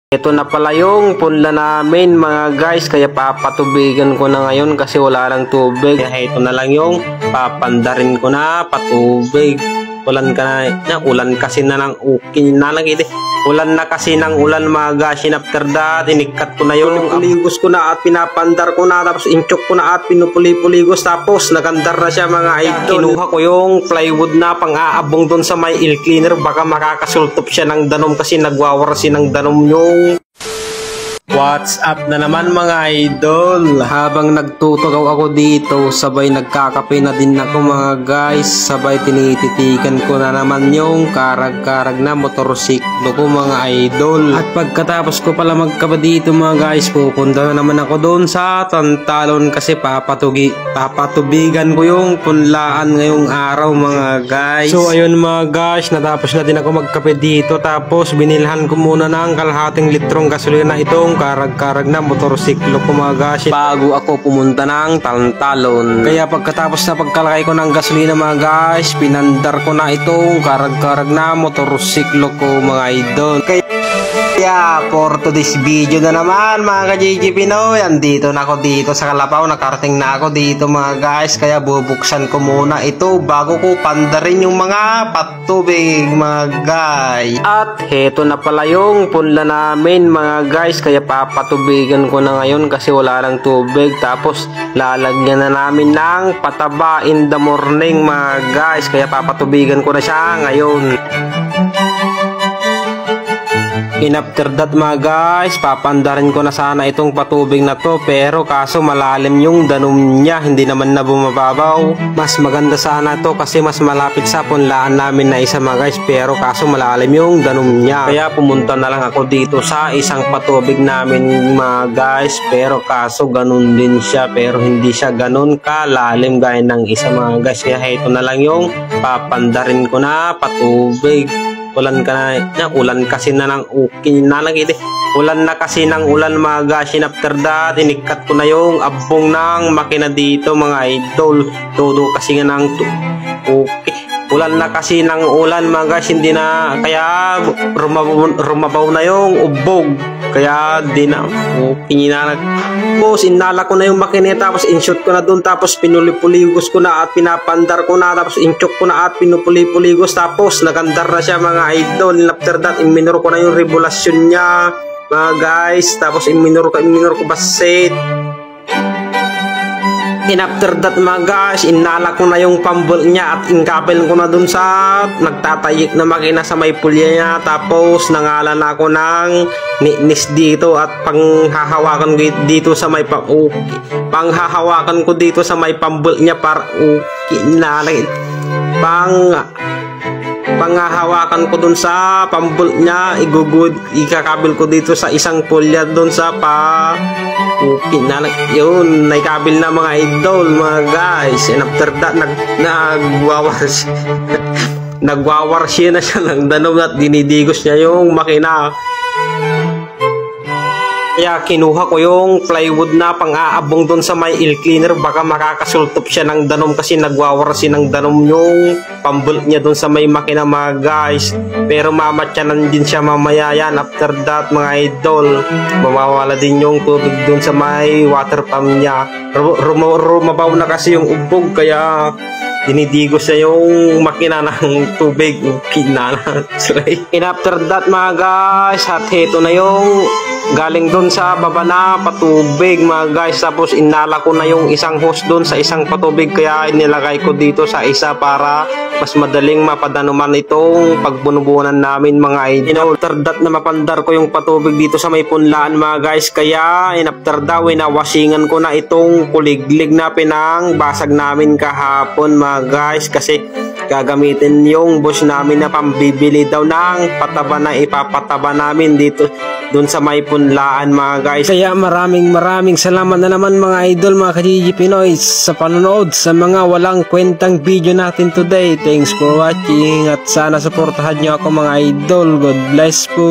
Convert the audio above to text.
Ito na pala yung punla namin mga guys, kaya papatubigan ko na ngayon kasi wala lang tubig. Kaya ito na lang yung papandarin ko na patubig. Ulan kasi na ng ulan na kasi ng ulan mga guys. After that, inikat ko na yung puligos ko na at pinapandar ko na, tapos inchok ko na at pinupuli-puligos, tapos nagandar na siya mga idol. Kinuha ko yung plywood na pang-aabong doon sa may air cleaner, baka makakasultop siya ng danom kasi nagwawarsi ng danom yung what's up na naman mga idol. Habang nagtutugaw ako dito, sabay nagkakape na din ako mga guys. Sabay tinititikan ko na naman yung karag-karag na motorsiklo ko mga idol. At pagkatapos ko pala magkape dito mga guys, pupunta na naman ako doon sa Tantalon kasi papatubigan ko yung punlaan ngayong araw mga guys. So ayun mga guys, natapos na din ako magkape dito, tapos binilhan ko muna ng kalahating litrong gasolina itong karag-karag na motorsiklo ko mga guys bago ako pumunta ng Tantalon. Kaya pagkatapos na pagkalakay ko ng gasolina mga guys, pinandar ko na itong karag-karag na motorsiklo ko mga idol. Kaya for today's video na naman mga ka-JJ Pinoy, andito na ako dito sa Kalabaw, nakarating na ako dito mga guys. Kaya bubuksan ko muna ito bago ko pandarin yung mga patubig mga guys. At heto na pala yung punla namin mga guys, kaya papatubigan ko na ngayon kasi wala lang tubig. Tapos lalagyan na namin ng pataba in the morning mga guys, kaya papatubigan ko na siya ngayon. After that mga guys, papandarin ko na sana itong patubig na to, pero kaso malalim yung danom niya, hindi naman na bumababaw. Mas maganda sana to kasi mas malapit sa punlaan namin na isa mga guys, pero kaso malalim yung danom niya. Kaya pumunta na lang ako dito sa isang patubig namin mga guys, pero kaso ganun din siya, pero hindi siya ganun kalalim gaya ng isa mga guys. Kaya ito na lang yung papandarin ko na patubig. Ulan kasi na ng ulan na kasi ng ulan mga guys. After that, inikat ko na yung abong ng makina dito mga idol. Todo kasi nga ng ulan na kasi ng ulan mga guys, hindi na, kaya rumabaw na yung ubog, kaya di na tapos inala ko na yung makina, tapos inshoot ko na dun, tapos pinulipuligos ko na at pinapandar ko na, tapos inchok ko na at pinupulipuligos, tapos nagandar na siya mga idol. After that, iminor ko na yung regulasyon niya mga guys, tapos iminor ko basit. After that mga guys, inala ko na yung pambol niya at inkabel ko na dun sa nagtatayik na makina sa may pulya niya. Tapos nangalan ako ng ninis dito at panghahawakan dito sa may panghahawakan ko dito sa may pambol niya para panghahawakan ko dun sa pambol niya, ikakabil ko dito sa isang pulya dun sa yun, naikabil na mga idol mga guys. And after that, nagwawarsi na siya ng danom at dinidigos niya yung makina. Kaya kinuha ko yung plywood na pang-aabong doon sa may air cleaner, baka makakasultop siya ng danom kasi nagwawarsi ng danom yung pambulot niya doon sa may makina mga guys. Pero mamatyanan din siya mamaya yan. After that mga idol, mawawala din yung tubig doon sa may water pump niya. Rumabaw na kasi yung ubog, kaya dinidigos na yung makina ng tubig. And after that mga guys, at heto na yung galing doon sa baba na patubig mga guys. Tapos inala ko na yung isang hose doon sa isang patubig, kaya inilagay ko dito sa isa para mas madaling mapadanuman itong pagbunubunan namin mga idol. After that, na mapandar ko yung patubig dito sa may punlaan mga guys, kaya after that, winawasingan ko na itong kuliglig na pinangbasag namin kahapon mga guys, kasi gagamitin yung boss namin na pambibili daw ng pataba na ipapataba namin dito doon sa may punlaan mga guys. Kaya maraming salamat na naman mga idol, mga ka-JJ Pinoy, sa panonood sa mga walang kwentang video natin today. Thanks for watching at sana supportahan nyo ako mga idol. God bless po.